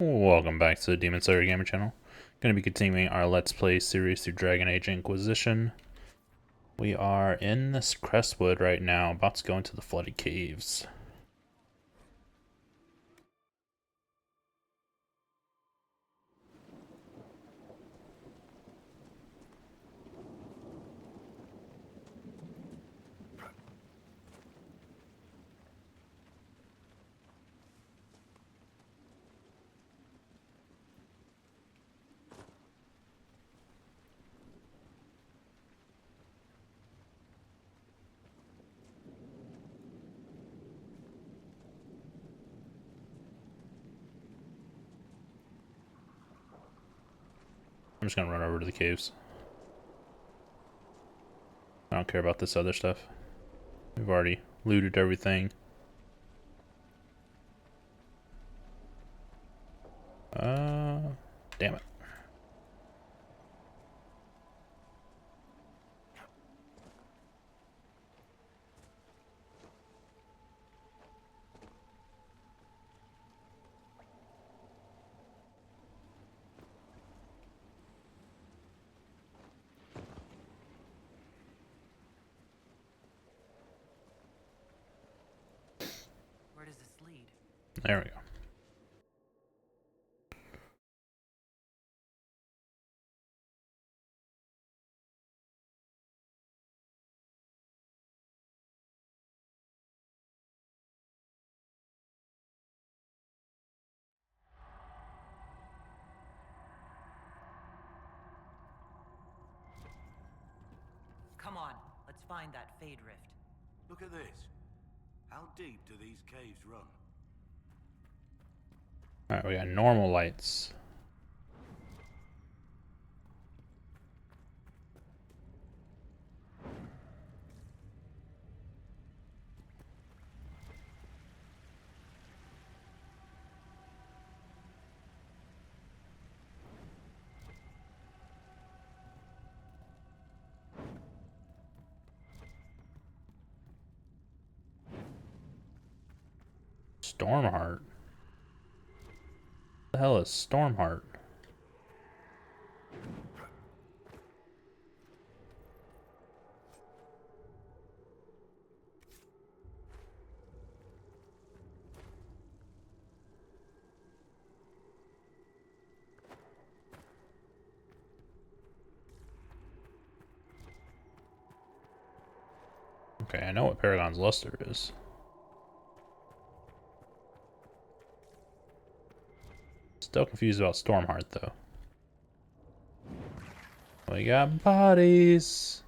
Welcome back to the Demon Slayer Gamer channel. Going to be continuing our Let's Play series through Dragon Age Inquisition. We are in this Crestwood right now, about to go into the Flooded Caves. I'm just going to run over to the caves. I don't care about this other stuff. We've already looted everything. Damn it. Where does this lead? There we go. Come on, let's find that Fade Rift. Look at this. How deep do these caves run? Alright, we got normal lights. Stormheart. What the hell is Stormheart? Okay, I know what Paragon's Luster is. Still confused about Stormheart, though. We got bodies.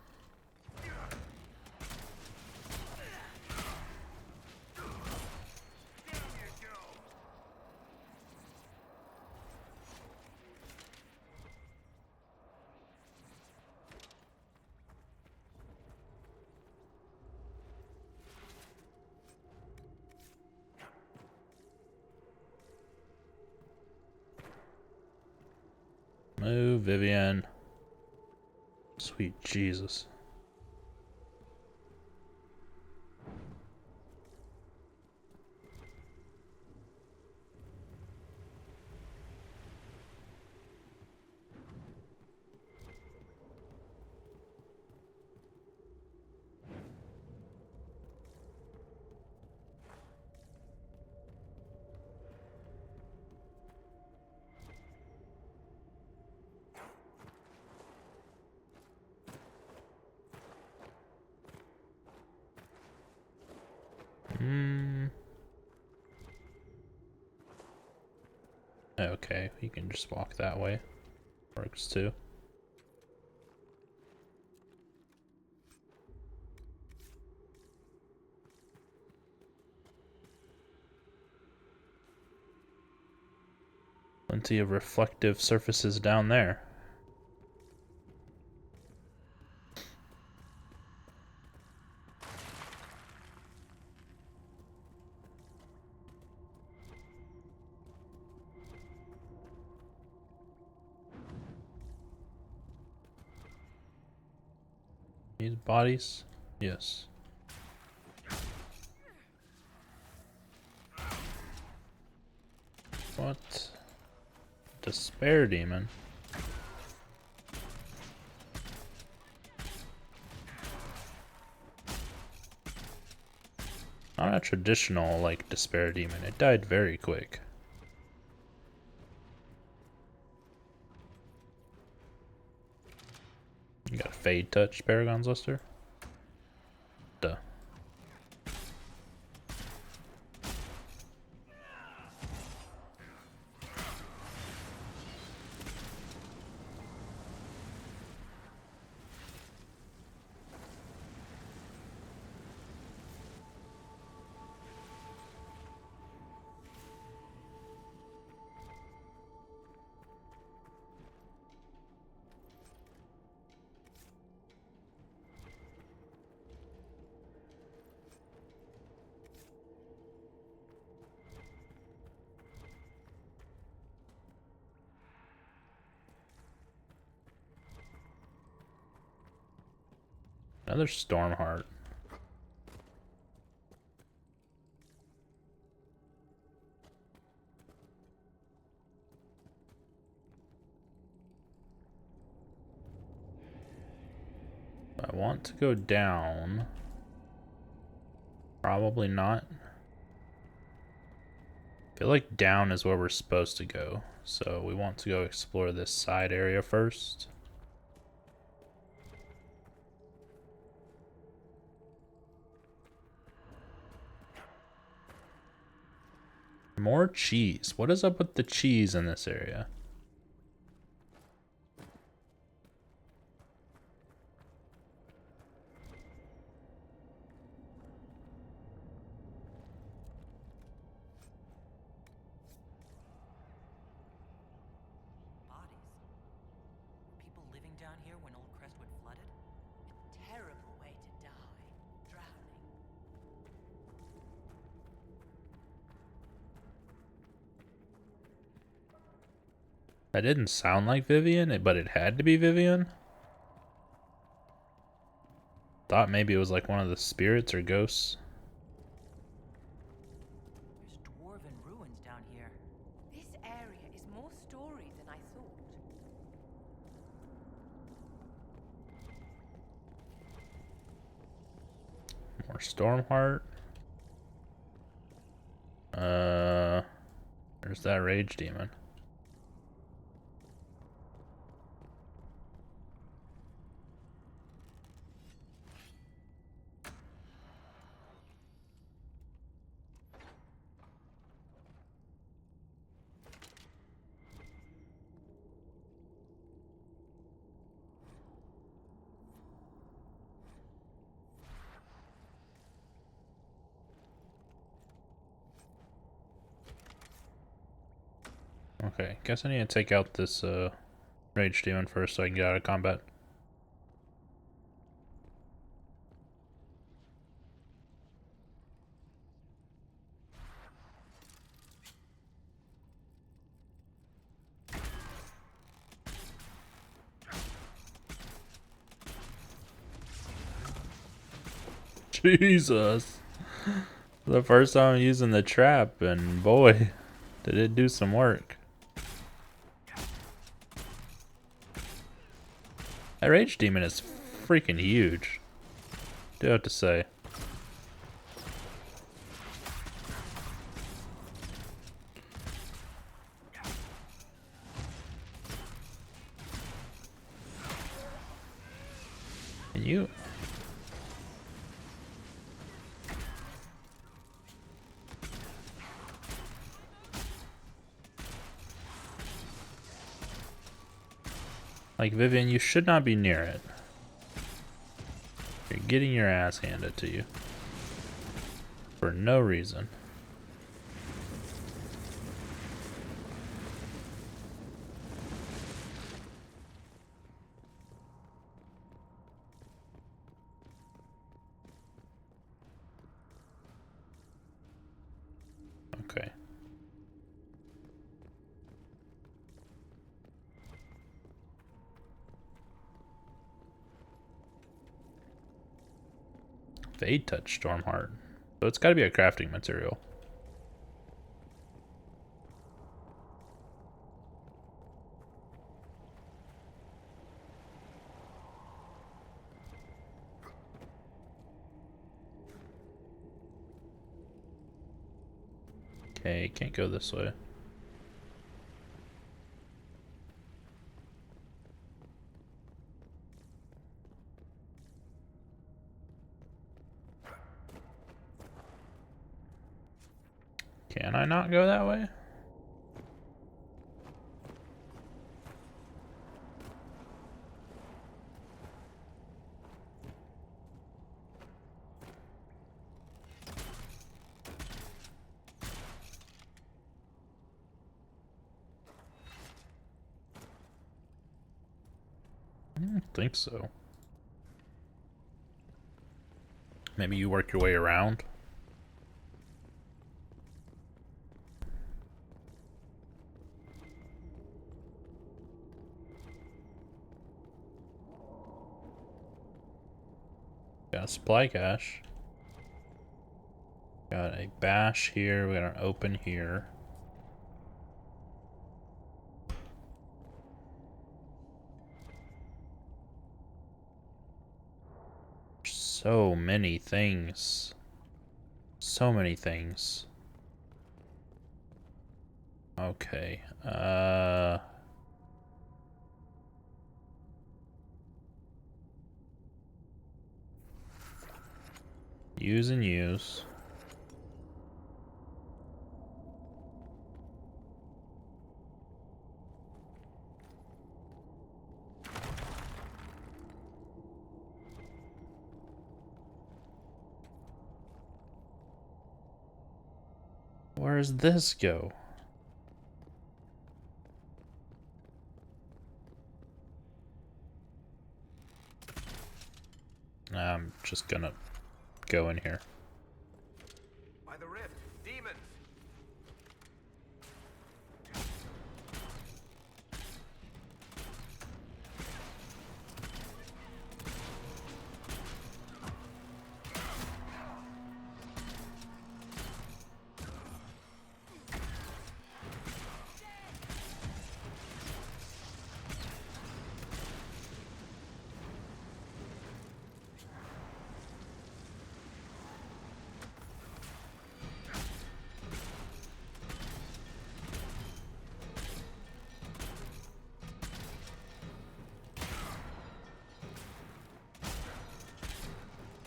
Move, Vivian. Sweet Jesus. Okay, you can just walk that way. Works too. Plenty of reflective surfaces down there. These bodies? Yes. What? Despair Demon. Not a traditional, like, Despair Demon. It died very quick. You got a Fade Touch, Paragon's Luster? Duh. Another Stormheart. I want to go down. Probably not. I feel like down is where we're supposed to go. So we want to go explore this side area first. More cheese. What is up with the cheese in this area? Bodies. People living down here when Old Crestwood flooded? Terrible way to die. Drowning. That didn't sound like Vivian, but it had to be Vivian. Thought maybe it was like one of the spirits or ghosts. There's dwarven ruins down here. This area is more story than I thought. More Stormheart. There's that Rage Demon. Okay, guess I need to take out this Rage Demon first so I can get out of combat. Jesus. The first time I'm using the trap, and boy, did it do some work. That Rage Demon is freaking huge. Do have to say. Can you? Like, Vivian, you should not be near it. You're getting your ass handed to you. For no reason. Okay. Fade Touch Stormheart. So it's got to be a crafting material. Okay, can't go this way. Can I not go that way? I don't think so. Maybe you work your way around? Got a supply cache. Got a bash here. We got an open here. So many things. So many things. Okay. Use and use. Where does this go? I'm just gonna go in here. By the rift, demons!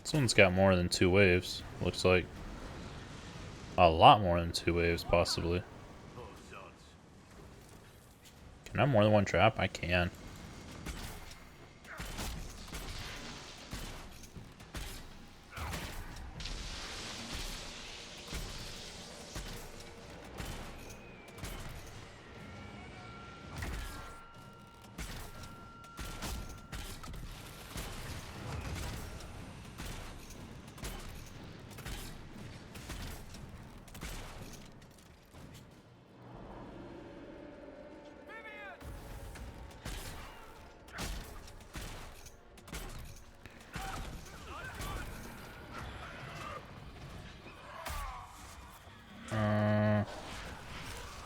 This one's got more than 2 waves, looks like. A lot more than 2 waves, possibly. Oh, zods. Can I have more than one trap? I can.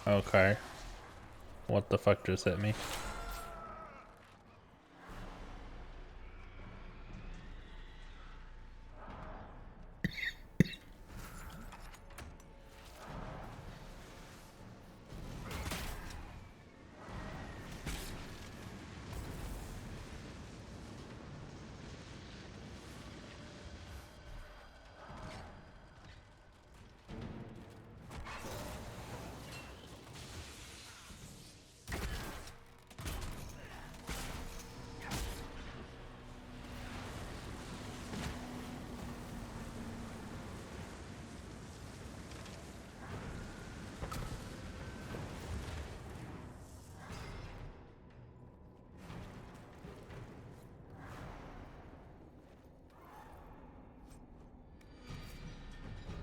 Okay. What the fuck just hit me?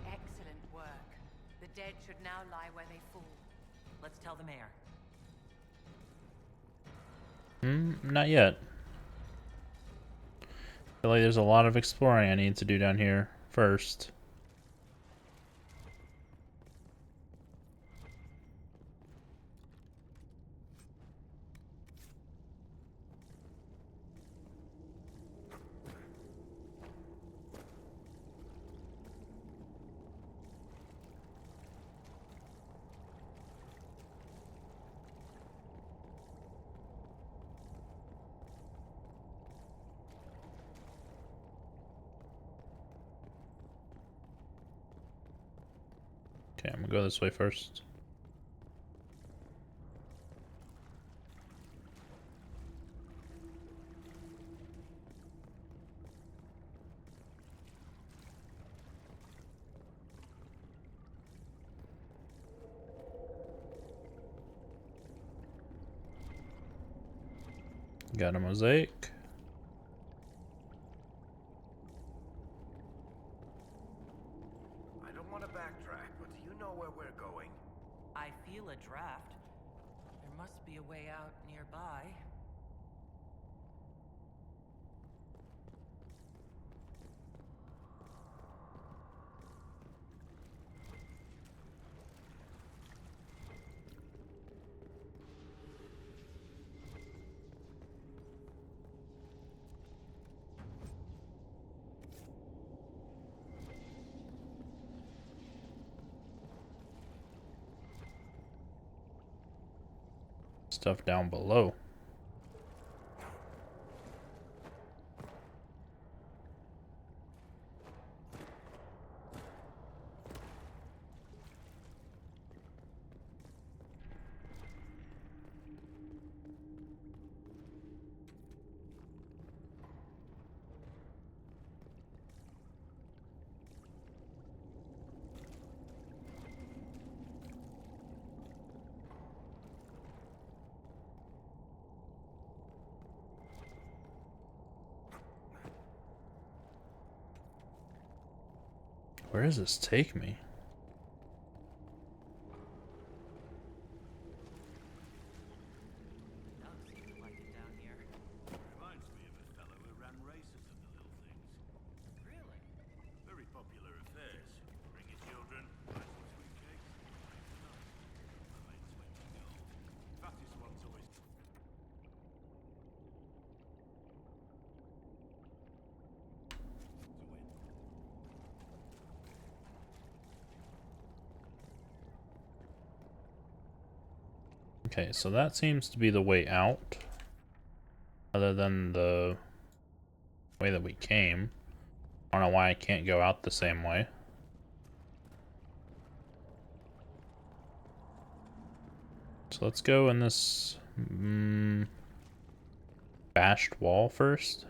Excellent work. The dead should now lie where they fall. Let's tell the mayor. Not yet. I feel like there's a lot of exploring I need to do down here first. Okay, I'm gonna go this way first. Got a mosaic. I don't want to backtrack, but do you know where we're going? I feel a draft. There must be a way out nearby. Stuff down below. Where does this take me? Doesn't seem like it down here. Reminds me of a fellow who ran races at the little things. Really? Very popular affairs. Bring your children, buy some sweet cakes, make a night. I made 20 gold. Fattest one's always to win. Okay, so that seems to be the way out. Other than the way that we came. I don't know why I can't go out the same way. So let's go in this bashed wall first.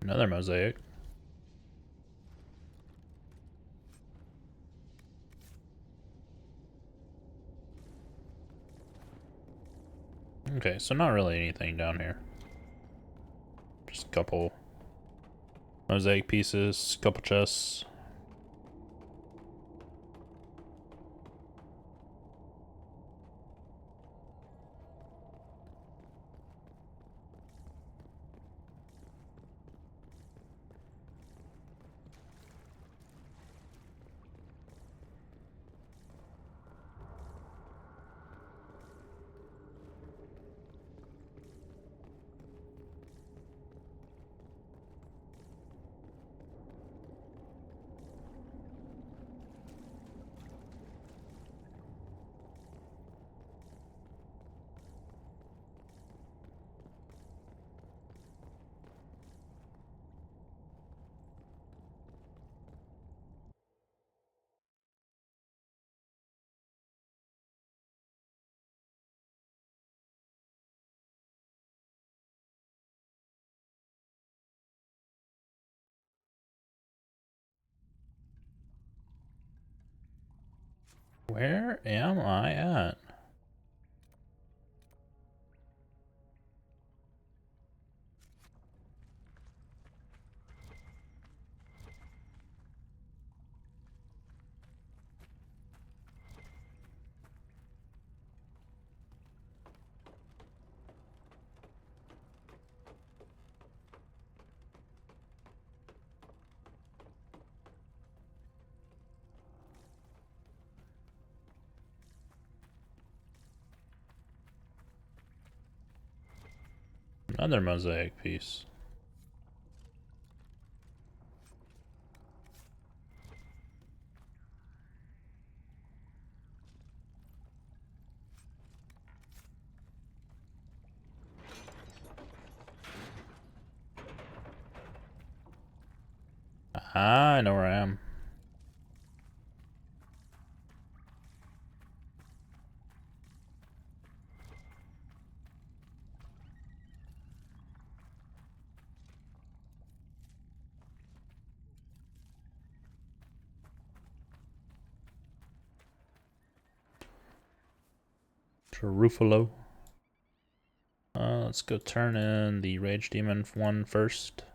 Another mosaic. Okay, so not really anything down here. Just a couple mosaic pieces, couple chests. Where am I at? Another mosaic piece. Ah, I know where I am. Ruffalo. Let's go turn in the Rage Demon one first.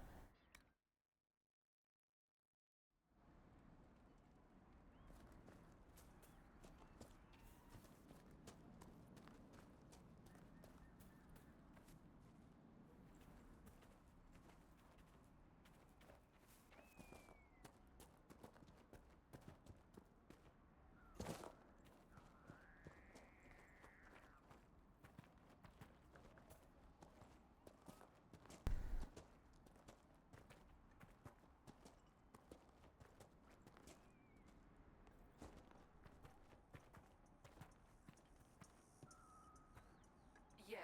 Yes.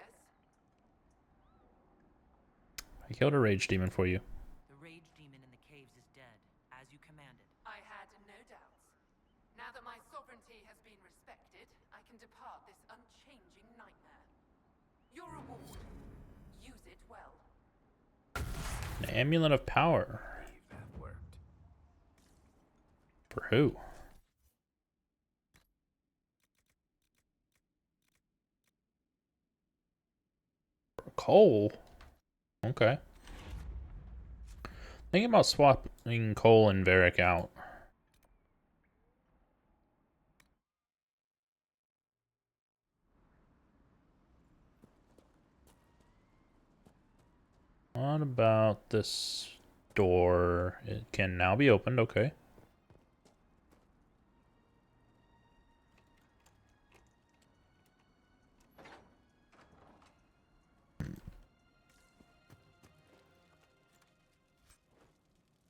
I killed a Rage Demon for you. The rage demon in the caves is dead, as you commanded. I had no doubts. Now that my sovereignty has been respected, I can depart this unchanging nightmare. Your reward. Use it well. An Amulet of Power. That worked. For who? For Cole. Okay. Thinking about swapping Cole and Varric out. What about this door? It can now be opened, okay.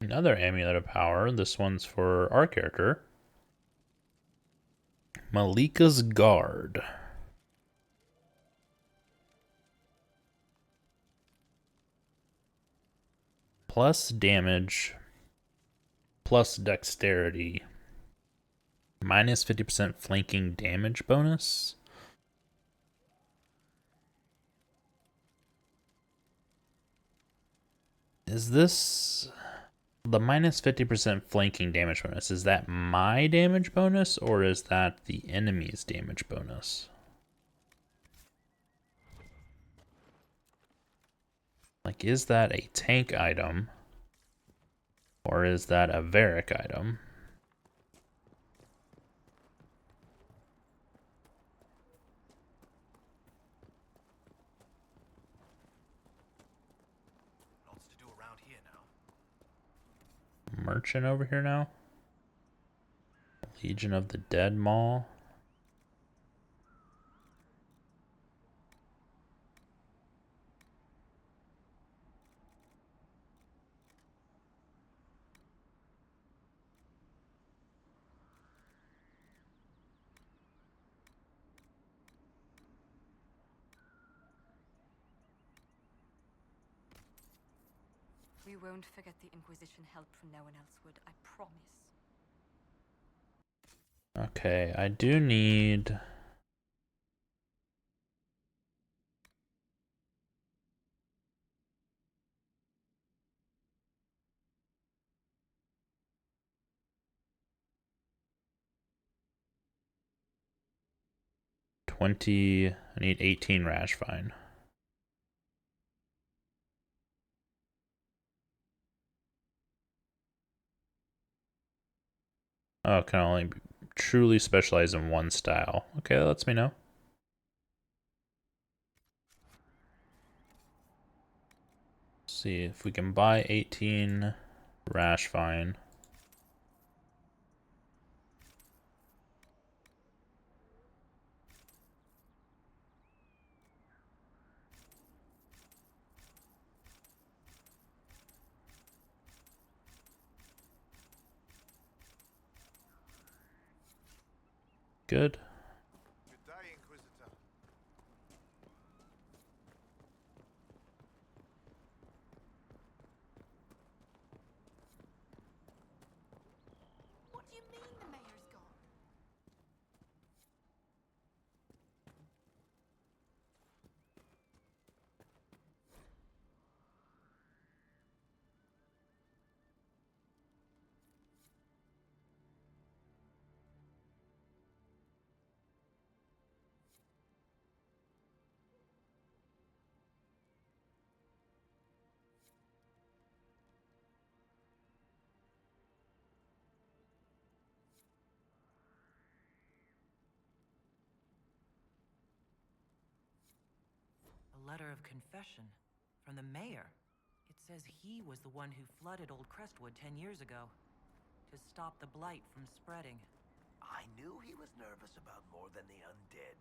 Another Amulet of Power. This one's for our character. Malika's Guard. Plus damage. Plus dexterity. Minus 50% flanking damage bonus. Is this the minus 50% flanking damage bonus? Is that my damage bonus or is that the enemy's damage bonus? Like, is that a tank item or is that a Varric item? Lots to do around here now. Merchant over here now. Legion of the Dead Maul. We won't forget the Inquisition help from no one else would, I promise. Okay, I do need... I need 18 rash fine. Oh, can only truly specialize in one style. Okay, that lets me know. See if we can buy 18 rash fine. good. Good day, Inquisitor. What do you mean the mayor's gone? A letter of confession from the mayor. It says he was the one who flooded Old Crestwood 10 years ago to stop the blight from spreading. I knew he was nervous about more than the undead.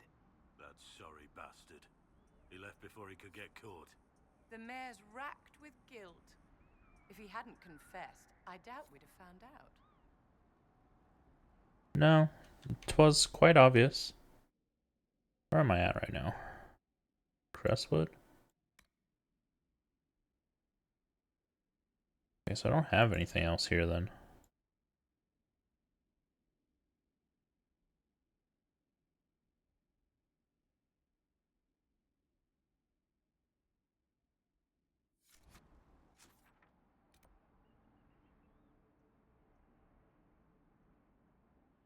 That sorry bastard. He left before he could get caught. The mayor's racked with guilt. If he hadn't confessed, I doubt we'd have found out. No, it was quite obvious. Where am I at right now? Crestwood? Okay, so I don't have anything else here then.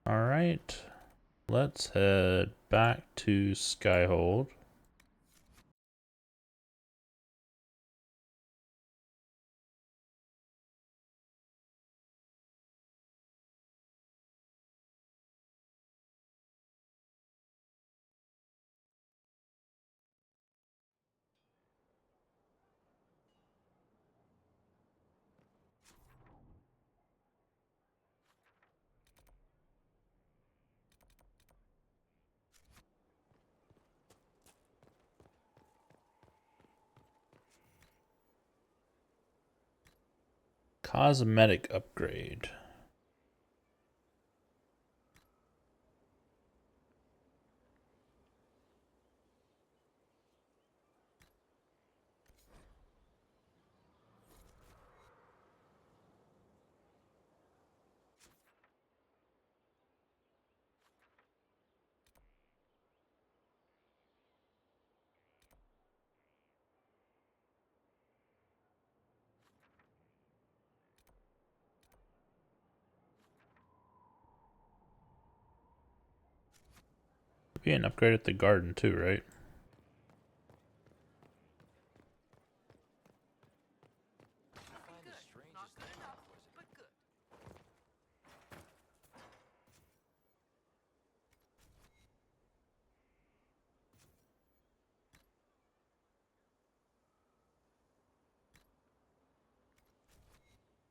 Alright, let's head back to Skyhold. Cosmetic upgrade. Be an upgrade at the garden too, right?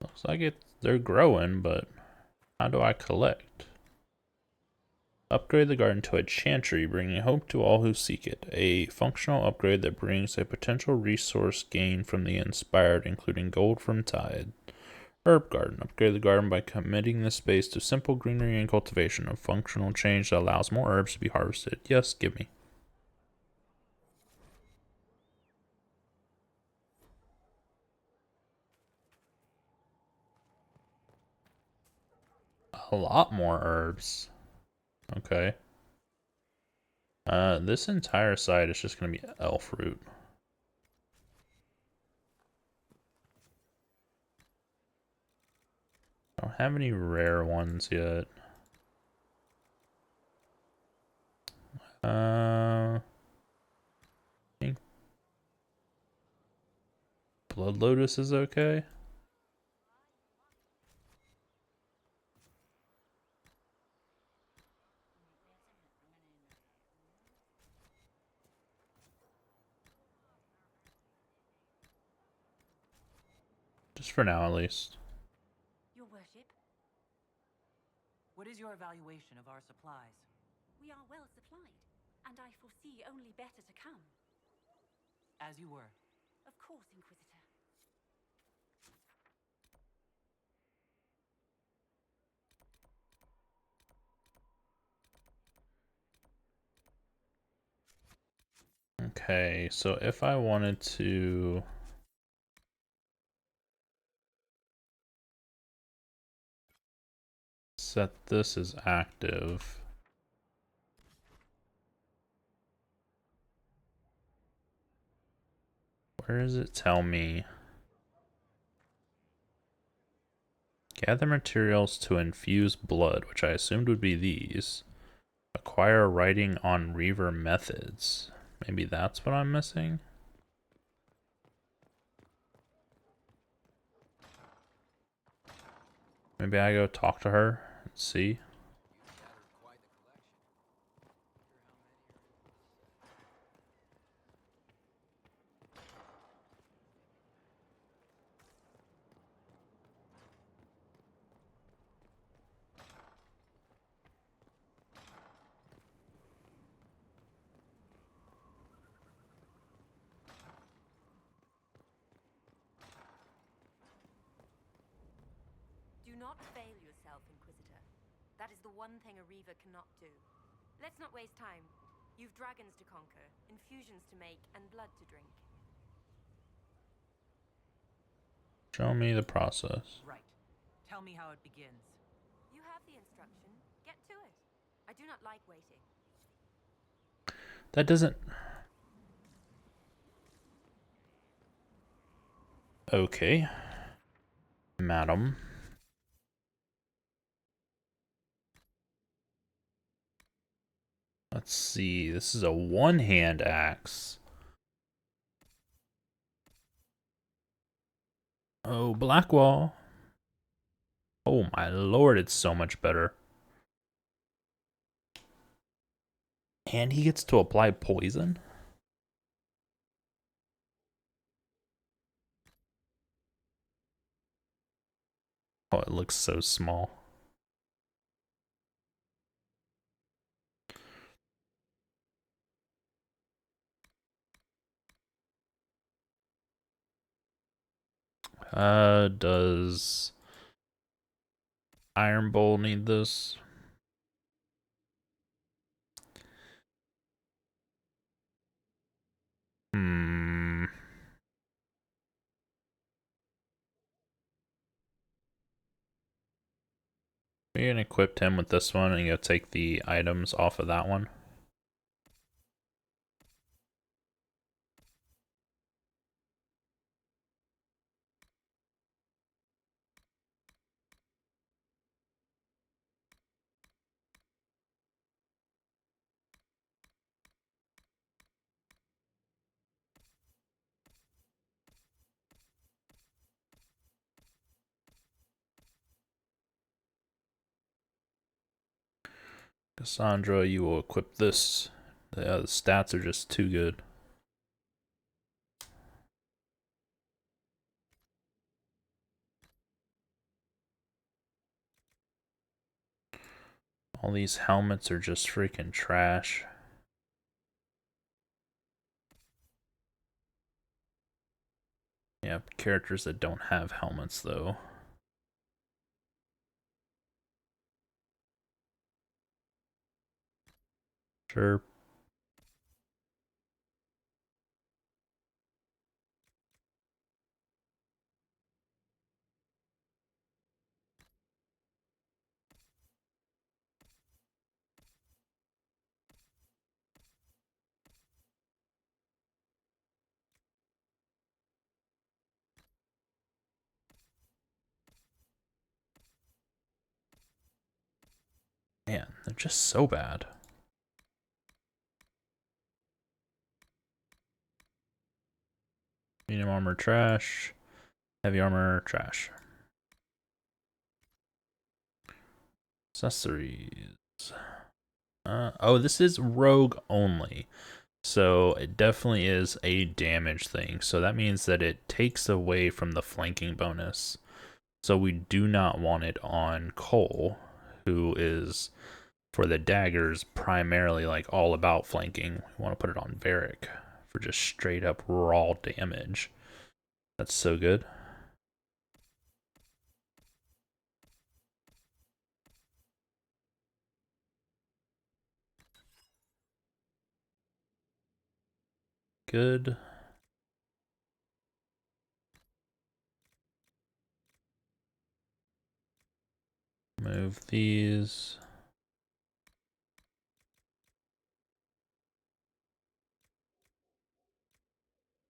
Looks like they're growing, but how do I collect? Upgrade the garden to a chantry, bringing hope to all who seek it. A functional upgrade that brings a potential resource gain from the inspired, including gold from tide. Herb garden. Upgrade the garden by committing the space to simple greenery and cultivation. A functional change that allows more herbs to be harvested. Yes, give me. A lot more herbs. Okay. This entire side is just gonna be elf root. I don't have any rare ones yet. I think Blood Lotus is okay. Just for now, at least. Your worship, What is your evaluation of our supplies? we are well supplied, and I foresee only better to come. As you were. Of course, Inquisitor. Okay, so if I wanted to set this as active, where does it tell me? Gather materials to infuse blood, which I assumed would be these. Acquire writing on Reaver methods. Maybe that's what I'm missing? Maybe I go talk to her and see. Do not fail yourself, Inquisitor. That is the one thing a Reaver cannot do. Let's not waste time. You've dragons to conquer, infusions to make, and blood to drink. Show me the process. Right. Tell me how it begins. You have the instruction. Get to it. I do not like waiting. That doesn't... Okay. Madam. Let's see. This is a one-hand axe. Oh, Blackwall. Oh my lord, it's so much better. And he gets to apply poison? Oh, it looks so small. Does Iron Bowl need this? We can equip him with this one and go take the items off of that one. Cassandra, you will equip this. The stats are just too good. All these helmets are just freaking trash. Yeah, characters that don't have helmets though. Sure. Man, they're just so bad. Medium armor, trash. Heavy armor, trash. Accessories. Oh, this is rogue only. So it definitely is a damage thing. So that means that it takes away from the flanking bonus. So we do not want it on Cole, who is, for the daggers, primarily like all about flanking. We want to put it on Varric for just straight up raw damage. That's so good. good. Move these.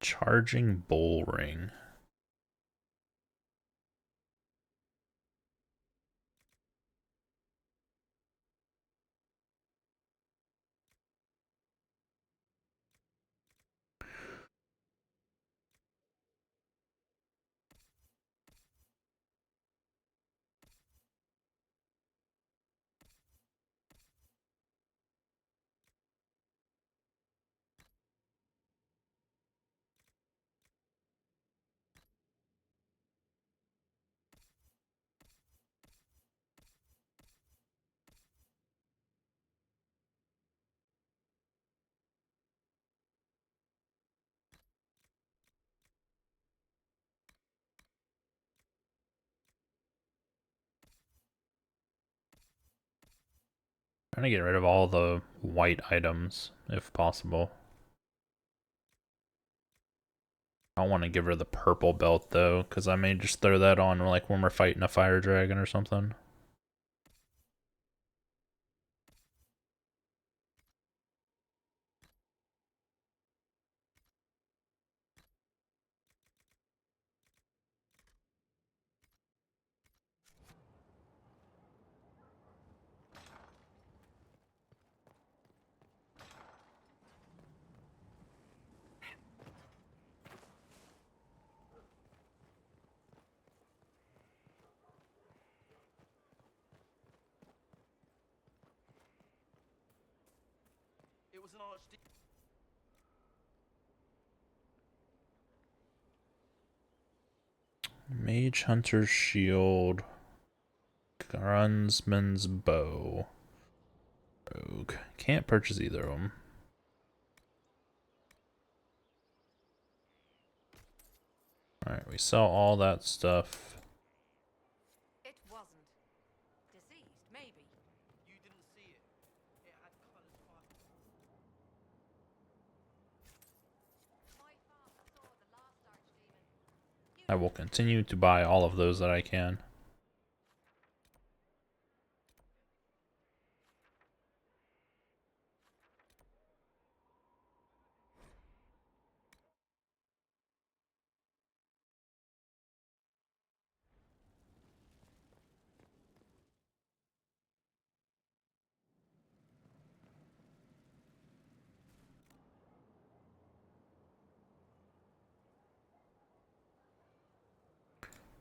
Charging bull ring. Trying to get rid of all the white items if possible. I don't want to give her the purple belt though, because I may just throw that on like when we're fighting a fire dragon or something. It was an archdeacon. Mage Hunter's Shield. Gunsman's Bow. Rogue. Can't purchase either of them. Alright, we sell all that stuff. It wasn't. Diseased, maybe. You didn't see it. It had colored spots. My father saw the last archdemon. I will continue to buy all of those that I can.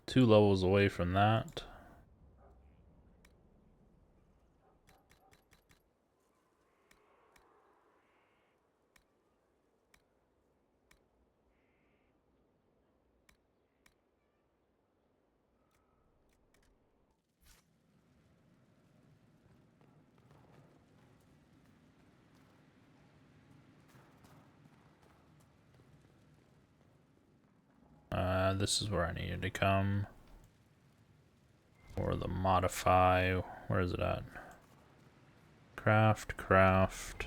Two levels away from that. This is where I needed to come. Or the modify. Where is it at? Craft, craft.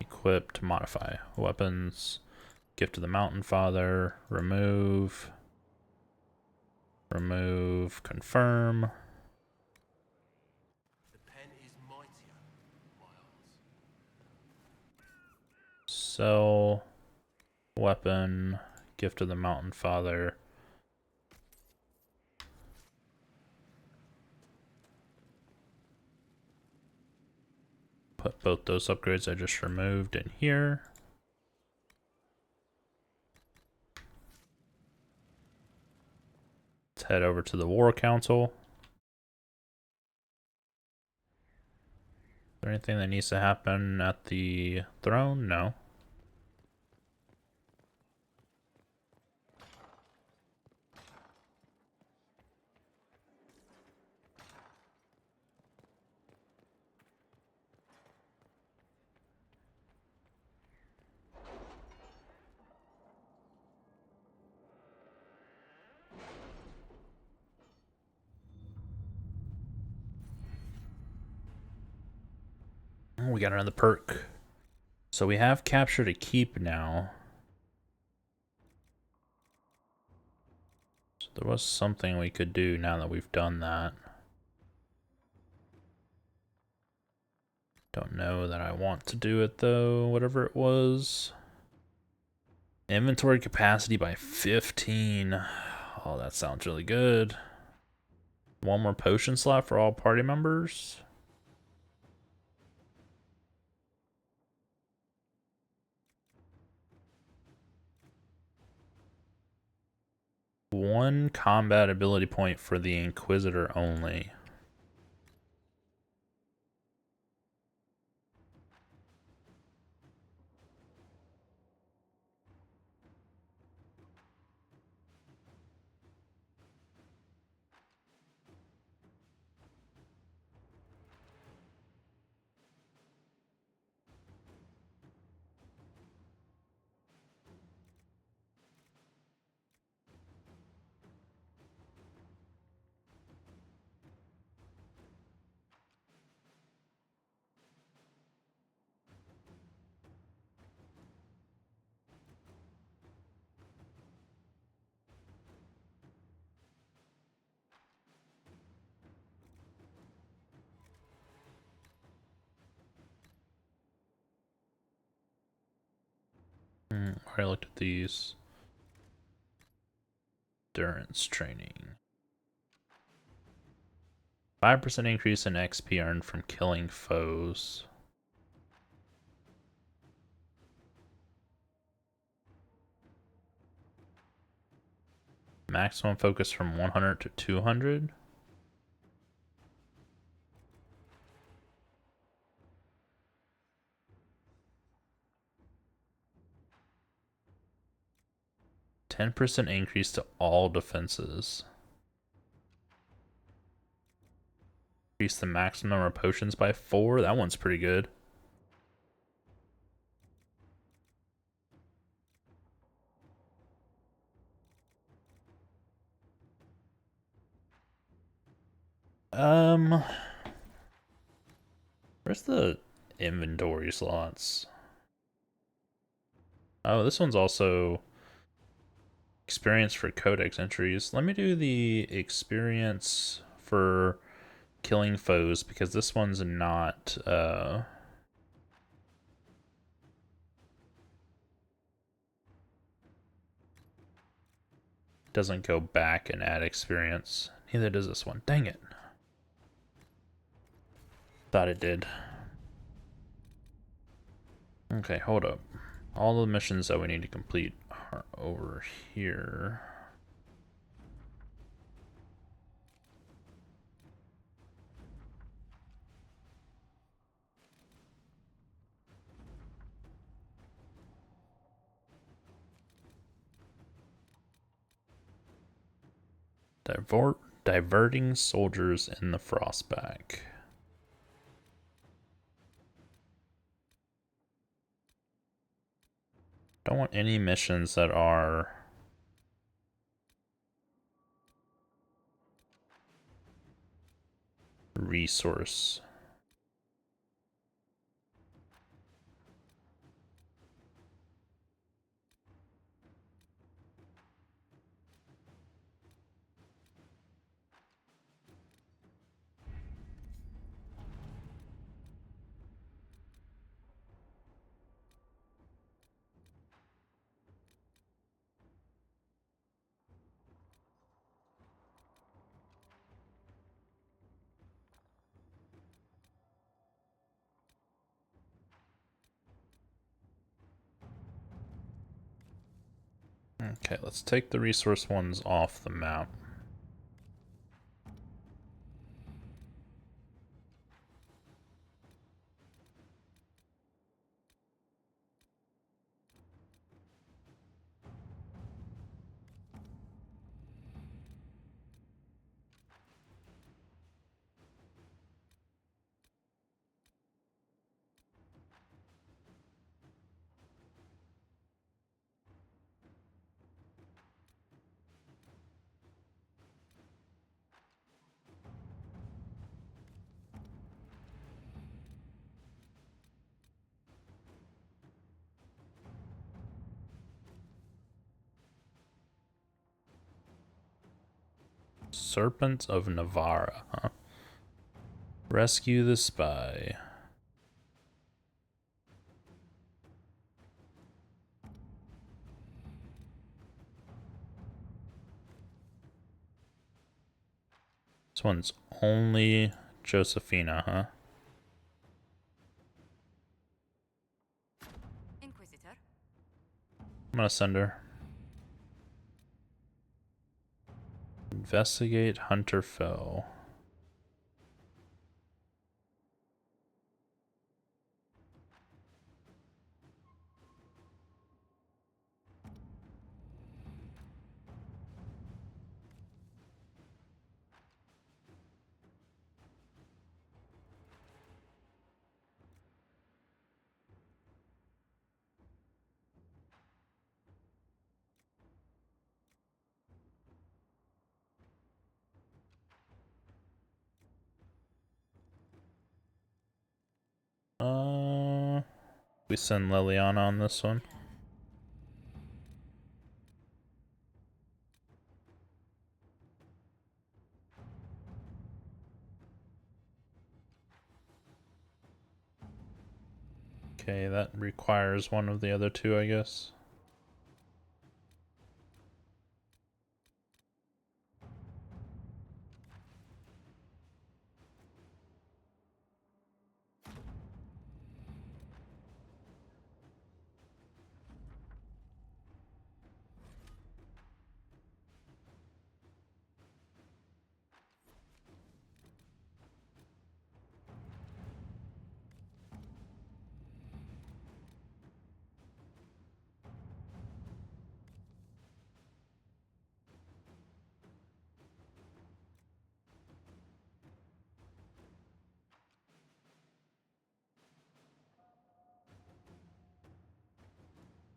Equipped, modify. Weapons. Gift to the Mountain Father. Remove. Remove. Confirm. The pen is mightier, Miles. Sell. Weapon. Gift to the Mountain Father. Put both those upgrades I just removed in here. Let's head over to the War Council. Is there anything that needs to happen at the throne? No. We got another perk. So we have captured a keep now. So there was something we could do now that we've done that. Don't know that I want to do it though, whatever it was. Inventory capacity by 15. Oh, that sounds really good. One more potion slot for all party members. One combat ability point for the Inquisitor only. I looked at these. Endurance training. 5% increase in XP earned from killing foes. Maximum focus from 100 to 200. %10 increase to all defenses. Increase the maximum number of potions by 4. That one's pretty good. Where's the inventory slots? Oh, this one's also experience for codex entries. Let me do the experience for killing foes because this one's not doesn't go back and add experience. Neither does this one. Dang it. Thought it did. Okay, hold up. All the missions that we need to complete are over here. Diverting soldiers in the frostback. Don't want any missions that are resource. Okay, let's take the resource ones off the map. Serpent of Navarra, huh? Rescue the spy. This one's only Josephina, huh? Inquisitor. I'm gonna send her. Investigate Hunter Fell. We send Liliana on this one. Okay, that requires one of the other two, I guess.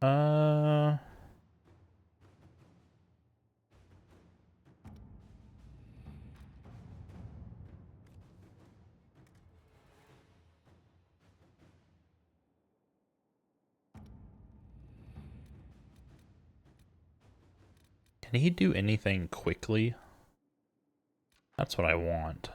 Uh, can he do anything quickly? That's what I want.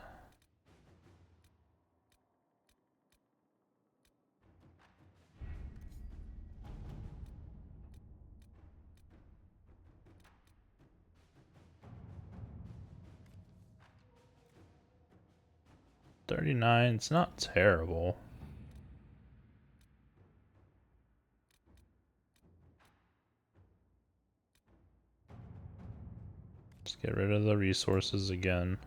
$39, it's not terrible. Just get rid of the resources again.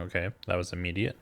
Okay, that was immediate.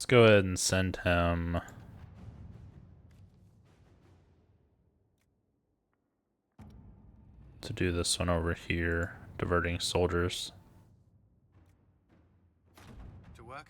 Let's go ahead and send him to do this one over here, diverting soldiers. To work?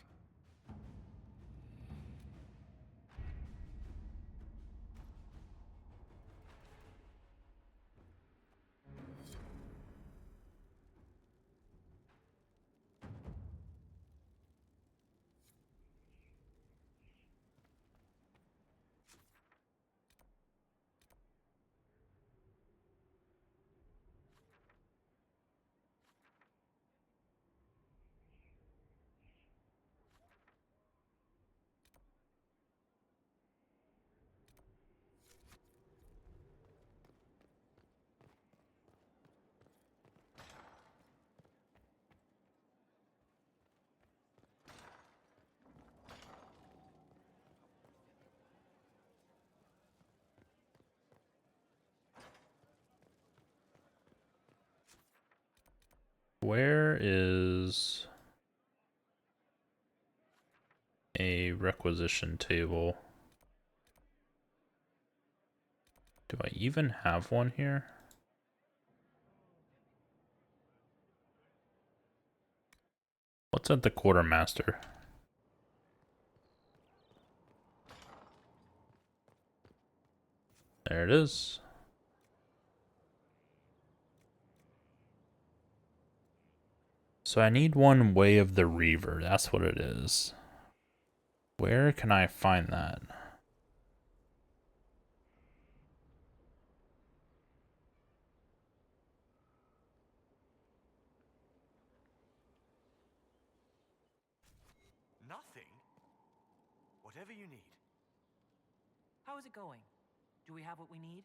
Where is a requisition table? Do I even have one here? What's at the quartermaster? There it is. So I need one Way of the Reaver. That's what it is. Where can I find that? Nothing? Whatever you need. How is it going? Do we have what we need?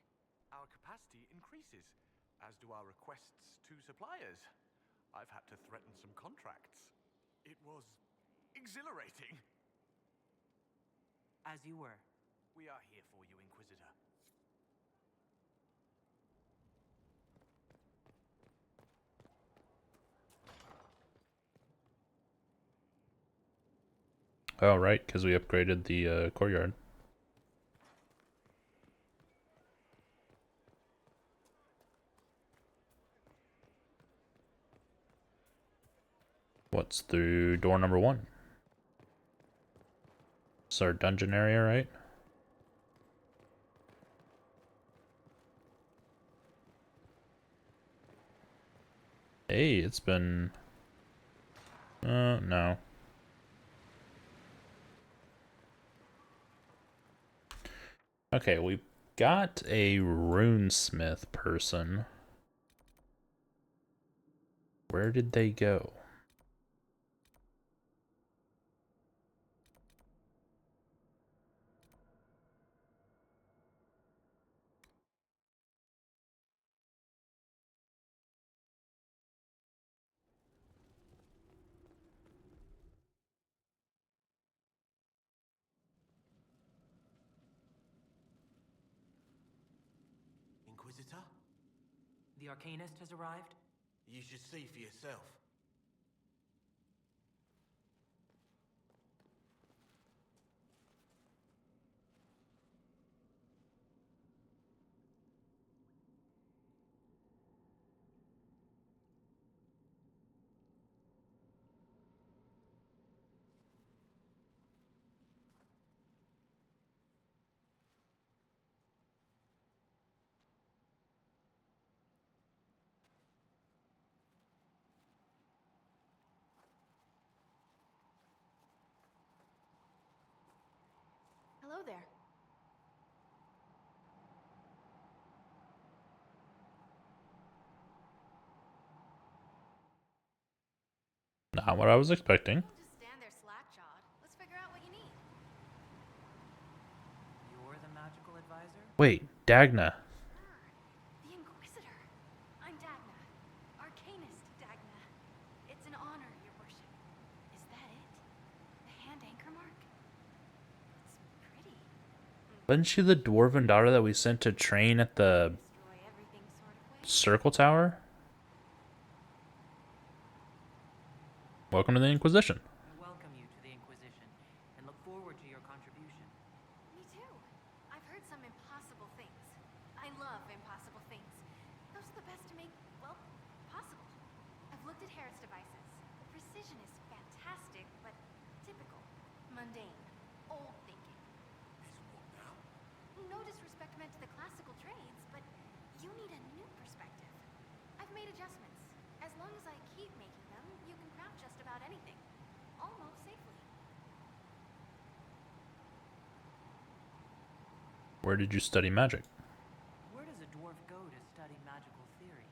Our capacity increases, as do our requests to suppliers. I've had to threaten some contracts. It was exhilarating. As you were. We are here for you, Inquisitor. Oh, right, because we upgraded the courtyard. What's through door number 1? It's our dungeon area, right? Hey, it's been... no. Okay, we got a runesmith person. Where did they go? Inquisitor? The Arcanist has arrived? You should see for yourself. Hello there. Not what I was expecting. Don't just stand there slack-jawed. Let's figure out what you need. You're the magical advisor? Wait, Dagna. The Inquisitor. I'm Dagna. Arcanist Dagna. It's an honor, your worship. Is that it? The hand anchor mark? It's pretty. Wasn't she the dwarven daughter that we sent to train at the Destroy everything sort of way. circle tower? Welcome to the Inquisition. I welcome you to the Inquisition, and look forward to your contribution. Me too. I've heard some impossible things. I love impossible things. Those are the best to make, well, possible. I've looked at Harrod's devices. The precision is fantastic, but typical. Mundane. Old thinking. It's what now? No disrespect meant to the classical trades, but you need a new perspective. I've made adjustments. As long as I keep making them, you can craft just about anything. Almost safely. Where did you study magic? Where does a dwarf go to study magical theory?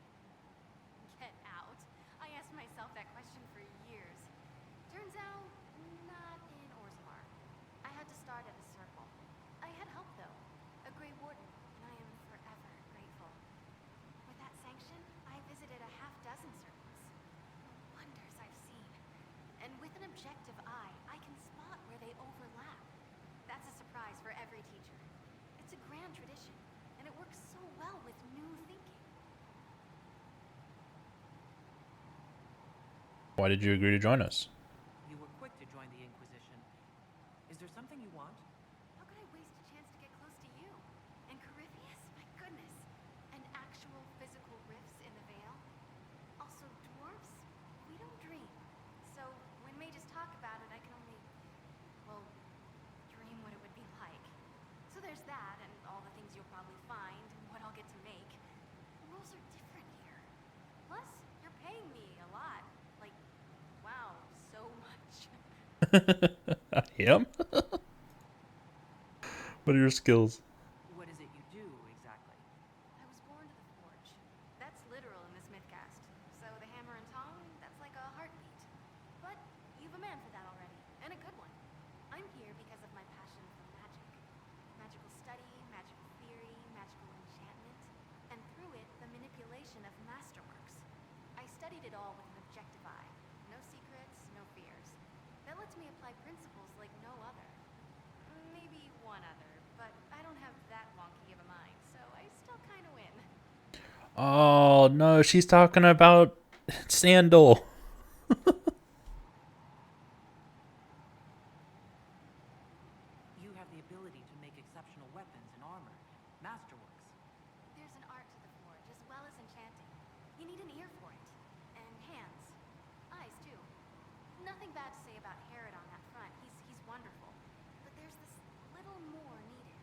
Get out. I asked myself that question for years. Turns out, not in Orzammar. I had to start at a circle. I had help, though. A Grey Warden, and I am forever grateful. With that sanction, I visited a half-dozen circles. The wonders I've seen. And with an objective eye, I can spot where they overlap. That's a surprise for every teacher. It's a grand tradition. Why did you agree to join us? You were quick to join the Inquisition. Is there something you want? How could I waste a chance to get close to you? And Corypheus? My goodness. And actual physical rifts in the Veil? Also, dwarves? We don't dream. So, when mages talk about it, I can only, well, dream what it would be like. So there's that, and all the things you'll probably find, and what I'll get to make. The rules are different here. Plus, you're paying me a lot. Like, wow, so much. I am? What are your skills? What is it you do, exactly? I was born to the forge. That's literal in this mythcast. So the hammer and tong, that's like a heartbeat. But you've a man for that already, and a good one. I'm here because of my passion for magic. Magical study, magical theory, magical enchantment, and through it, the manipulation of masterworks. I studied it all with an objective eye. No secrets, no fears. That lets me apply principles like no other. Maybe one other, but I don't have that wonky of a mind, so I still kind of win. Oh, no, she's talking about Sandal. You have the ability to make exceptional weapons and armor. Masterworks. There's an art to the forge, as well as enchanting. You need an ear for it. And hands. Eyes, too. Nothing bad to say about Herod on that front. He's wonderful. But there's this little more needed.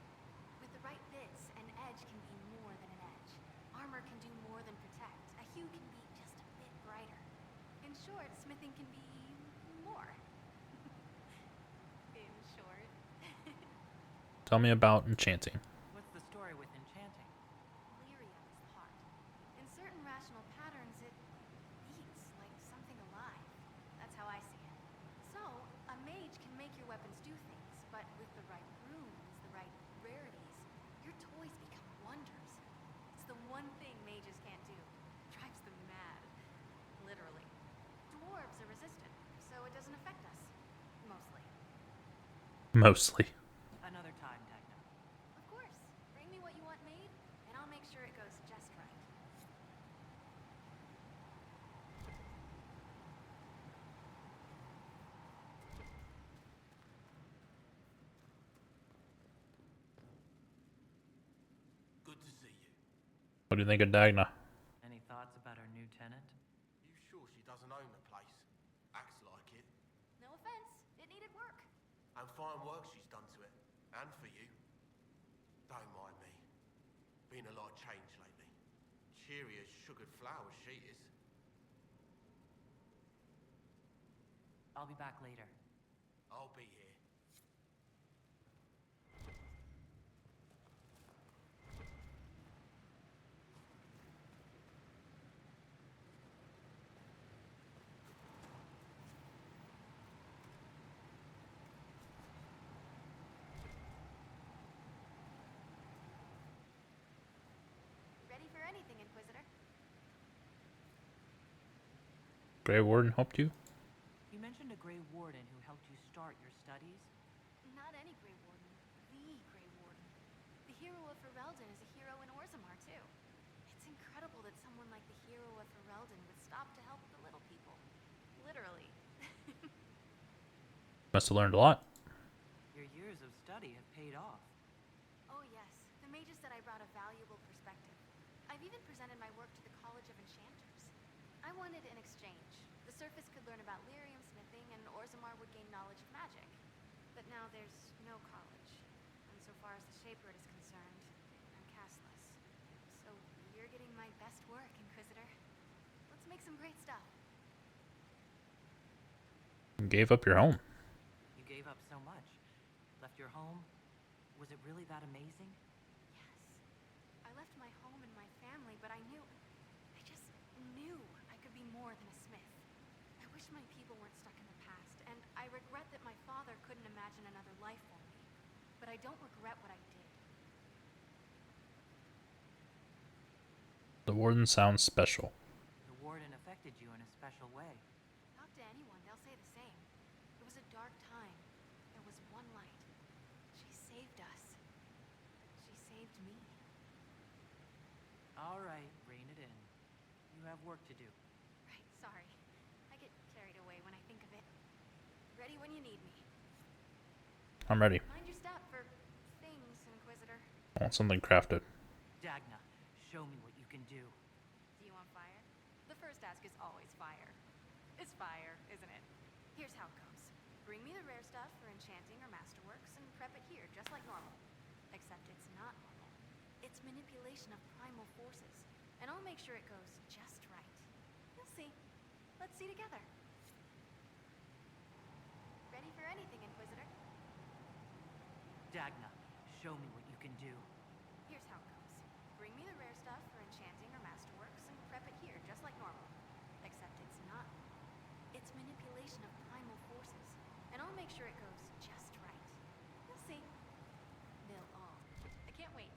With the right bits, an edge can be more than an edge. Armor can do more than protect. A hue can be just a bit brighter. In short, smithing can be more. In short. Tell me about enchanting. What's the story with enchanting? Lyrium is the heart. In certain rational patterns, it beats like something alive. That's how I see it. So, a mage can make your weapons do things, but with the right runes, the right rarities, your toys become wonders. It's the one thing mages can't do. Drives them mad. Literally. Dwarves are resistant, so it doesn't affect us. Mostly. Mostly. Another time, Techno. Of course. Bring me what you want made, and I'll make sure it goes just right. Good to see you. What do you think of Dagna? Any thoughts about our new tenant? You sure she doesn't own the place? Acts like it. No offense, it needed work. And fine work she's done to it. And for you. Don't mind me. Been a lot of change lately. Cheery as sugared flowers she is. I'll be back later. I'll be here. Ready for anything, Inquisitor? Grey Warden helped you? You mentioned a Grey Warden who helped you start your studies? Not any Grey Warden. The Grey Warden. The hero of Ferelden is a hero in Orzammar, too. It's incredible that someone like the hero of Ferelden would stop to help the little people. Literally. Must have learned a lot. Your years of study have paid off. Oh yes, the mages said I brought a valuable perspective. I've even presented my work to the College of Enchanters. I wanted an exchange. The surface could learn about lyrium smithing, and Orzammar would gain knowledge of magic. But now there's no college. And so far as the Shaper is concerned, I'm castless. So you're getting my best work, Inquisitor. Let's make some great stuff. You gave up your home. You gave up so much. Left your home? Was it really that amazing? Yes. I left my home and my family, but I just knew I could be more than a smith. I wish my people weren't stuck in the past, and I regret that my father couldn't imagine another life for me. But I don't regret what I did. The Warden sounds special. The Warden affected you in a special way. Talk to anyone, they'll say the same. It was a dark time. There was one light. She saved us. She saved me. All right, rein it in. You have work to do. Right, sorry. I get carried Ready when you need me. I'm ready. Mind your step for things, Inquisitor. I want something crafted. Dagna, show me what you can do. Do you want fire? The first ask is always fire. It's fire, isn't it? Here's how it goes. Bring me the rare stuff for enchanting or masterworks and prep it here, just like normal. Except it's not normal. It's manipulation of primal forces. And I'll make sure it goes just right. You'll see. Let's see together. Ready for anything, Inquisitor? Dagna, show me what you can do. Here's how it goes. Bring me the rare stuff for enchanting or masterworks and prep it here, just like normal. Except it's not normal. It's manipulation of primal forces. And I'll make sure it goes just right. You'll see. They'll all. I can't wait.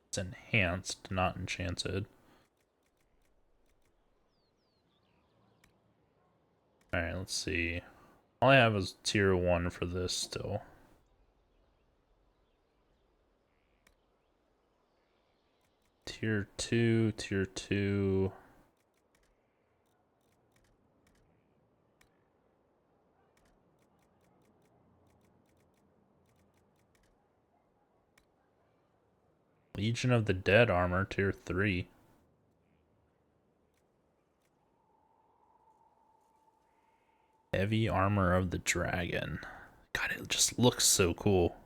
It's enhanced, not enchanted. Alright, let's see. All I have is tier 1 for this still. Tier 2, tier 2. Legion of the Dead armor, tier 3. Heavy armor of the dragon. God, it just looks so cool.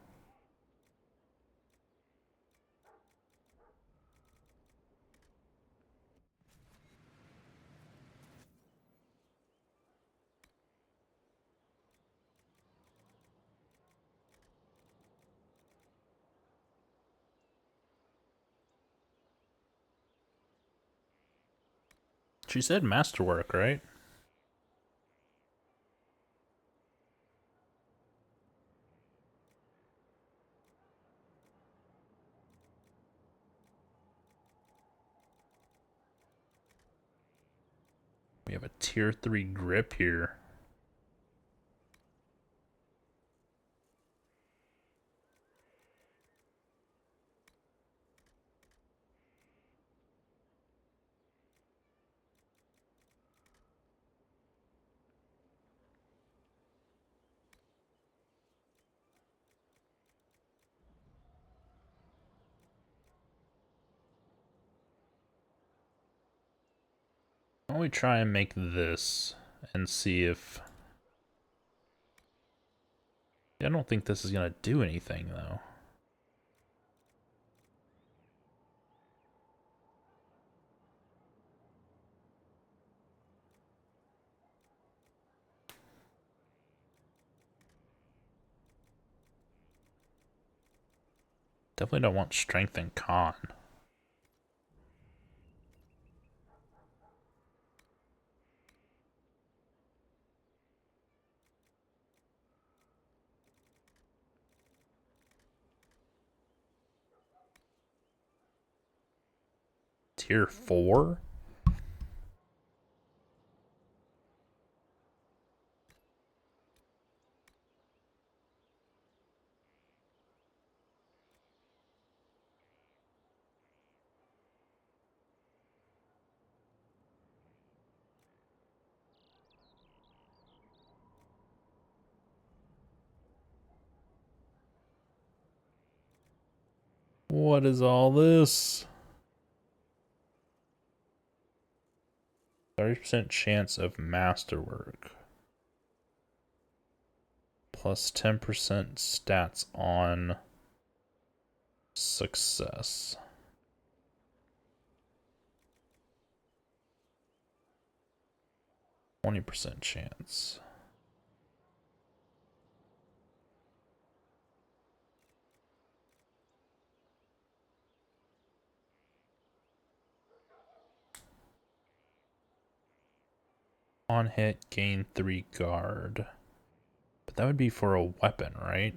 She said masterwork, right? We have a tier 3 grip here. Why don't we try and make this and see if... I don't think this is gonna do anything though. Definitely don't want strength and con. Tier 4? What is all this? 30% chance of masterwork. Plus 10% stats on success. 20% chance. On hit, gain 3 guard. But that would be for a weapon, right?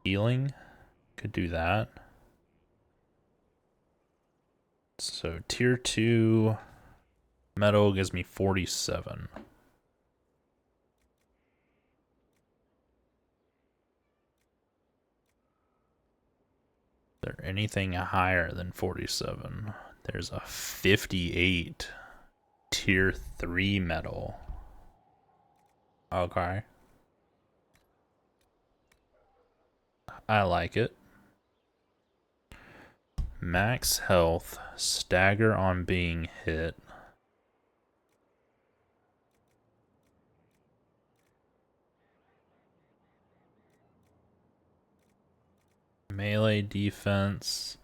Healing? Could do that. So tier 2 metal gives me 47. there anything higher than 47? There's a 58 tier 3 medal. Okay. I like it. Max health, stagger on being hit. Melee defense.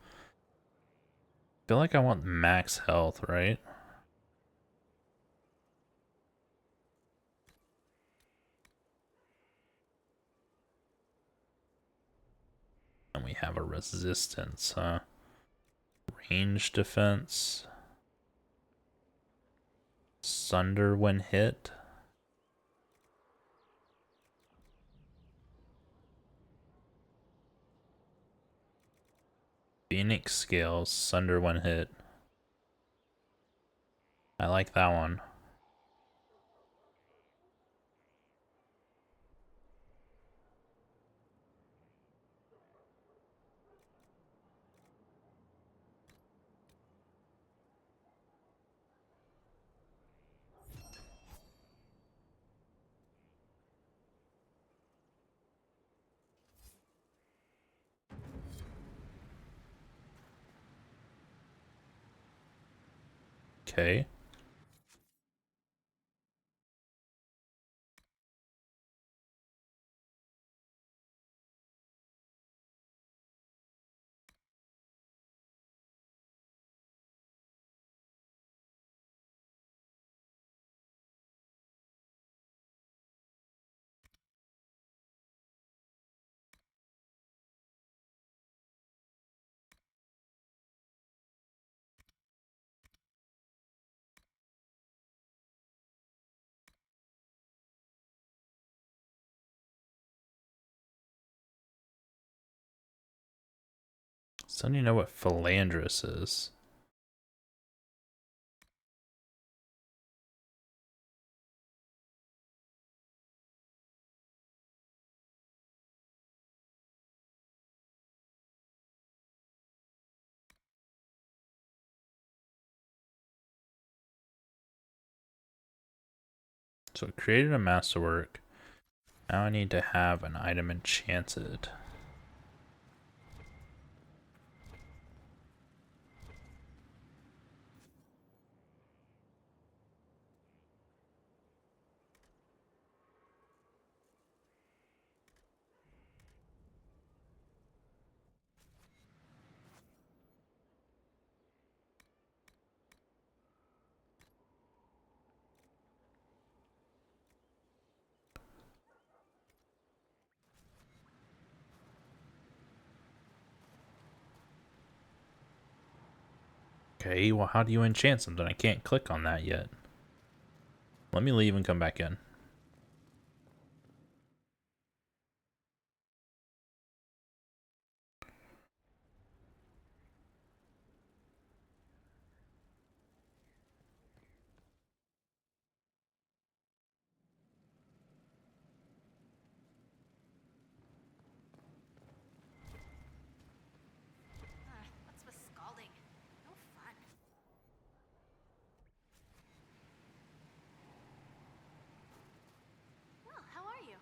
I feel like I want max health, right? And we have a resistance, huh? Range defense. Sunder when hit. Phoenix scales, sunder when hit. I like that one. Okay. So do you know what Philandris is? So it created a masterwork. Now I need to have an item enchanted. Okay, well how do you enchant something? I can't click on that yet. Let me leave and come back in. What's with scalding? No fun. Well, how are you?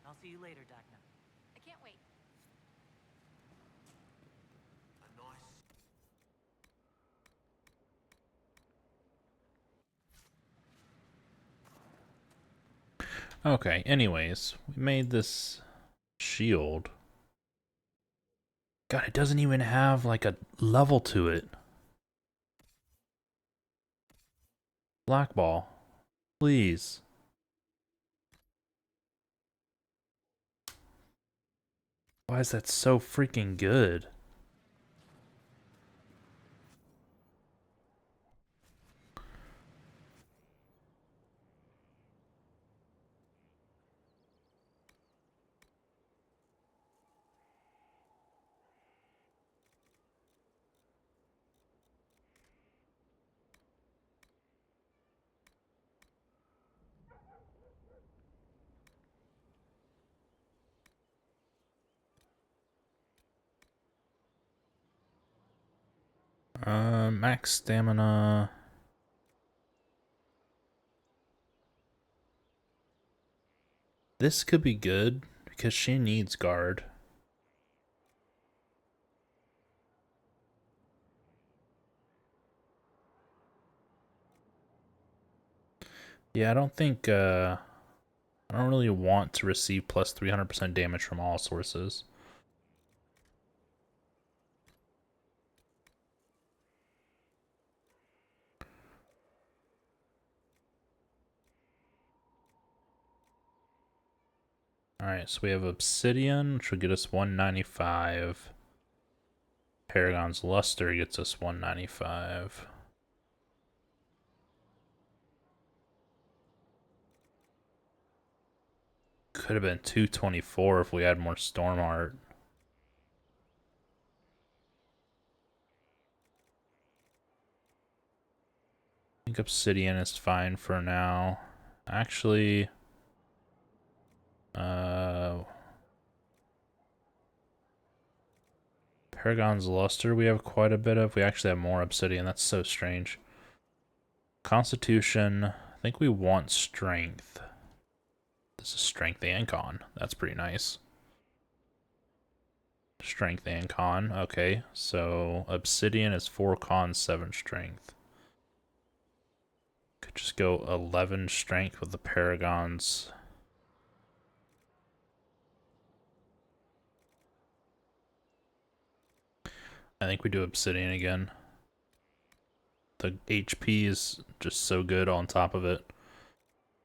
I'll see you later, Dagna. I can't wait. A nice. Okay, anyways, we made this shield. God, it doesn't even have like a level to it. Black ball. Please. Why is that so freaking good? Max stamina. This could be good because she needs guard. Yeah, I don't think I don't really want to receive plus 300% damage from all sources. Alright, so we have Obsidian, which will get us 195. Paragon's Luster gets us 195. Could have been 224 if we had more Storm Art. I think Obsidian is fine for now. Actually, Paragon's Luster we have quite a bit of. We actually have more Obsidian. That's so strange. Constitution, I think we want Strength. This is Strength and Con. That's pretty nice. Strength and Con. Okay, so Obsidian is 4 Con, 7 Strength. Could just go 11 Strength with the Paragons. I think we do Obsidian again. The HP is just so good on top of it.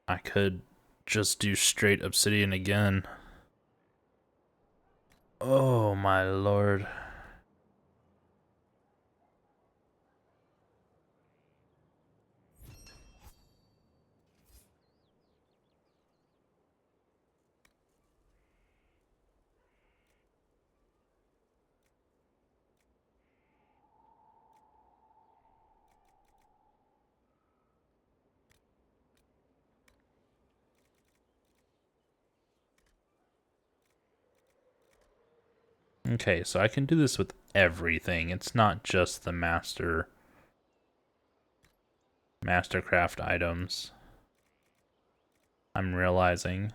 I could just do straight Obsidian again. Oh my lord. Okay, so I can do this with everything. It's not just the Mastercraft items. I'm realizing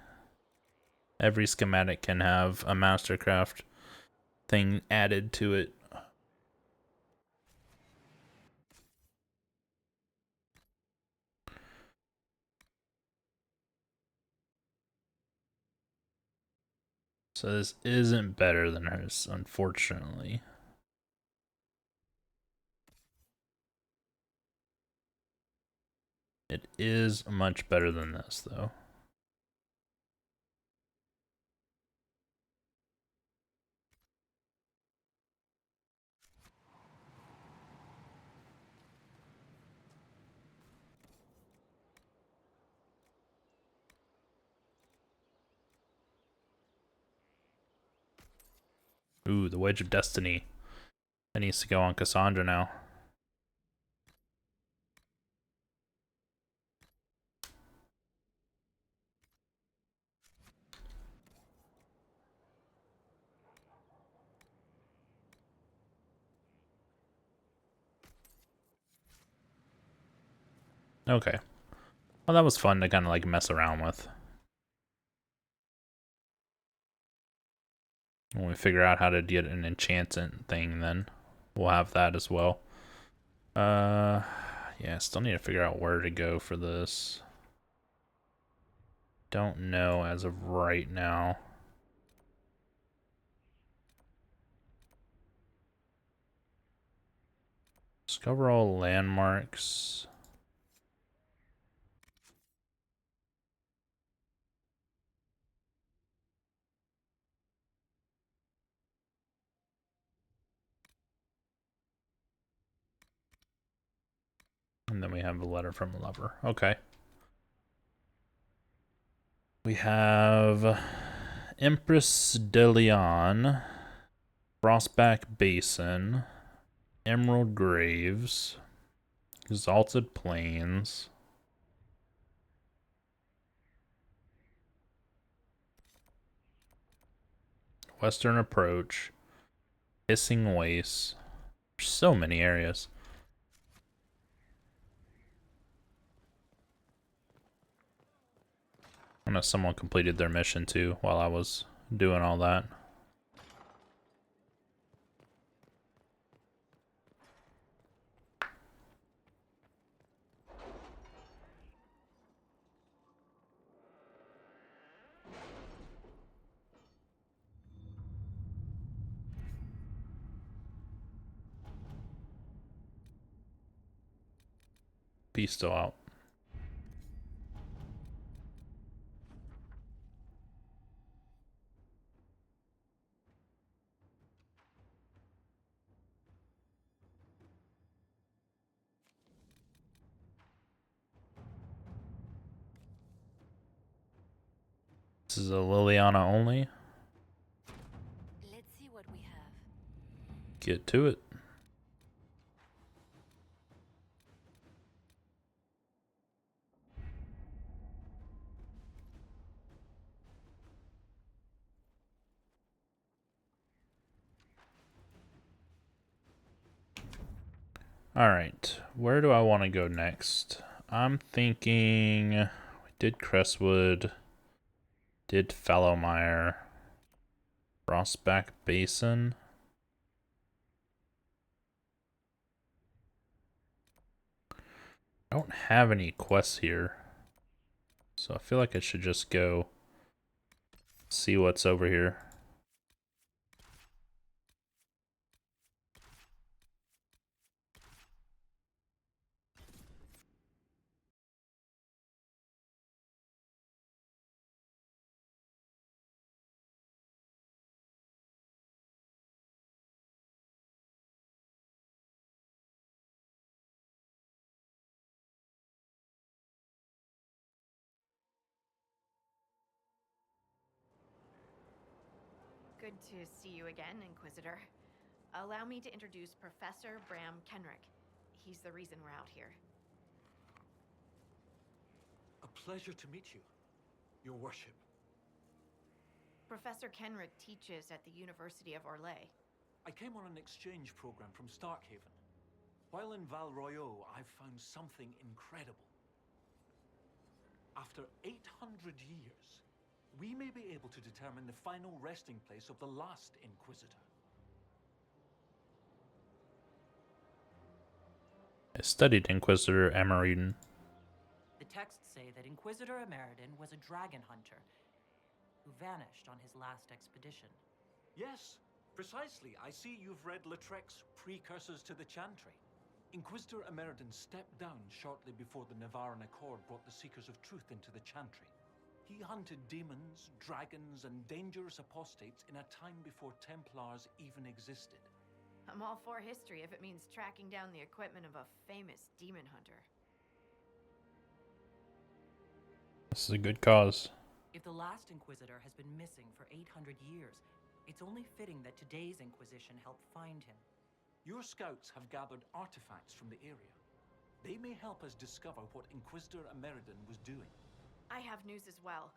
every schematic can have a Mastercraft thing added to it. So this isn't better than hers, unfortunately. It is much better than this, though. Ooh, the Wedge of Destiny. That needs to go on Cassandra now. Okay. Well, that was fun to kind of like mess around with. When we figure out how to get an enchantant thing, then we'll have that as well. Yeah, still need to figure out where to go for this. Don't know as of right now. Discover all landmarks. And then we have a letter from a lover. Okay. We have Empress de Leon, Frostback Basin, Emerald Graves, Exalted Plains, Western Approach, Hissing Waste, So many areas. I know someone completed their mission too while I was doing all that. Peace still out. This is a Liliana only. Let's see what we have. Get to it. Alright, where do I want to go next? I'm thinking we did Crestwood, did Fallowmire, Frostback Basin. I don't have any quests here, so I feel like I should just go see what's over here. Good to see you again, Inquisitor. Allow me to introduce Professor Bram Kenrick. He's the reason we're out here. A pleasure to meet you, Your Worship. Professor Kenrick teaches at the University of Orlais. I came on an exchange program from Starkhaven. While in Val Royeaux, I've found something incredible. After 800 years, we may be able to determine the final resting place of the last Inquisitor. I studied Inquisitor Emeriden. The texts say that Inquisitor Emeriden was a dragon hunter who vanished on his last expedition. Yes, precisely. I see you've read Lautrec's Precursors to the Chantry. Inquisitor Emeriden stepped down shortly before the Nevarran Accord brought the Seekers of Truth into the Chantry. He hunted demons, dragons, and dangerous apostates in a time before Templars even existed. I'm all for history if it means tracking down the equipment of a famous demon hunter. This is a good cause. If the last Inquisitor has been missing for 800 years, it's only fitting that today's Inquisition help find him. Your scouts have gathered artifacts from the area. They may help us discover what Inquisitor Emeriden was doing. I have news as well.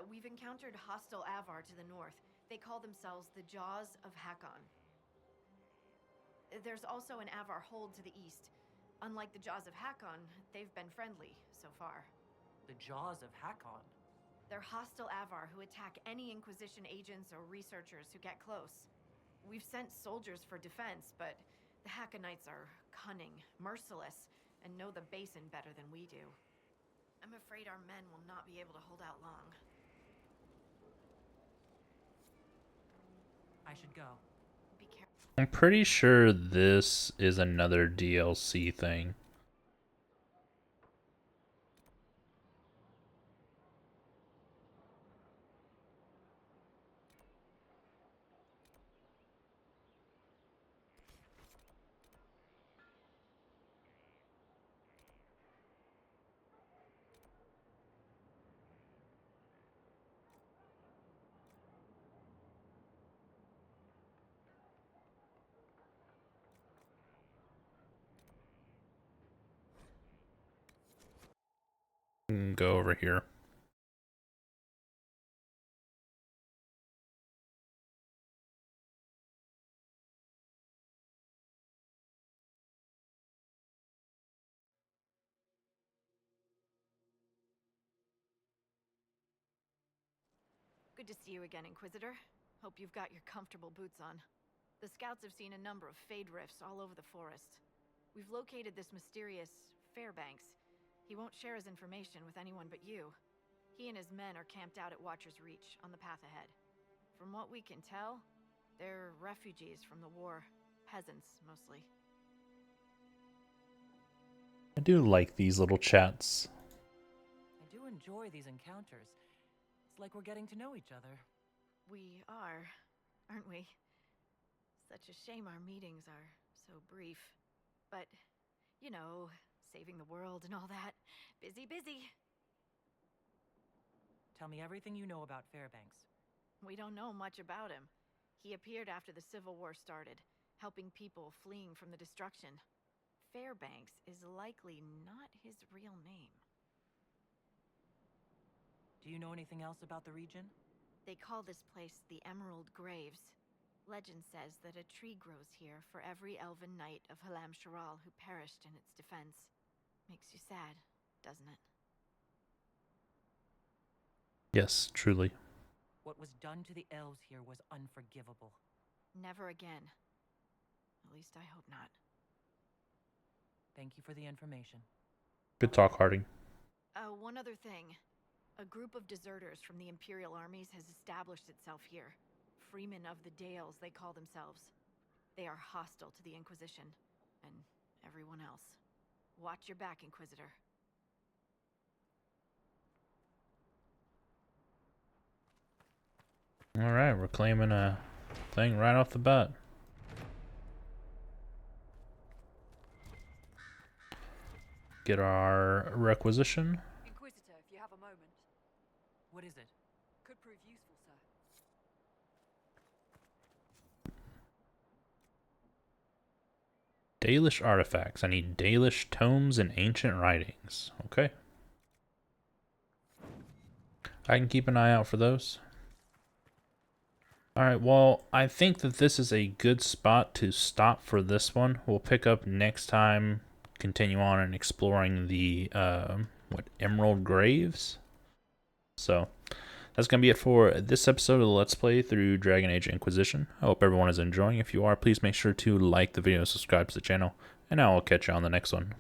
We've encountered hostile Avar to the north. They call themselves the Jaws of Hakon. There's also an Avar hold to the east. Unlike the Jaws of Hakon, they've been friendly so far. The Jaws of Hakon? They're hostile Avar who attack any Inquisition agents or researchers who get close. We've sent soldiers for defense, but the Hakonites are cunning, merciless, and know the basin better than we do. I'm afraid our men will not be able to hold out long. I should go. Be careful. I'm pretty sure this is another DLC thing. Go over here. Good to see you again, Inquisitor. Hope you've got your comfortable boots on. The scouts have seen a number of fade rifts all over the forest. We've located this mysterious Fairbanks. He won't share his information with anyone but you. He and his men are camped out at Watcher's Reach, on the path ahead. From what we can tell, they're refugees from the war. Peasants, mostly. I do like these little chats. I do enjoy these encounters. It's like we're getting to know each other. We are, aren't we? Such a shame our meetings are so brief. But, you know, saving the world and all that. Busy, busy. Tell me everything you know about Fairbanks. We don't know much about him. He appeared after the Civil War started, helping people fleeing from the destruction. Fairbanks is likely not his real name. Do you know anything else about the region? They call this place the Emerald Graves. Legend says that a tree grows here for every elven knight of Halam Sharal who perished in its defense. Makes you sad, doesn't it? Yes, truly. What was done to the elves here was unforgivable. Never again. At least I hope not. Thank you for the information. Good talk, Harding. One other thing. A group of deserters from the Imperial armies has established itself here. Freemen of the Dales, they call themselves. They are hostile to the Inquisition, and everyone else. Watch your back, Inquisitor. Alright, we're claiming a thing right off the bat. Get our requisition. Inquisitor, if you have a moment. What is it? Could prove useful, sir. Dalish artifacts. I need Dalish tomes and ancient writings. Okay. I can keep an eye out for those. Alright, well, I think that this is a good spot to stop for this one. We'll pick up next time, continue on and exploring the, Emerald Graves? So, that's going to be it for this episode of the Let's Play through Dragon Age Inquisition. I hope everyone is enjoying. If you are, please make sure to like the video and subscribe to the channel. And now I'll catch you on the next one.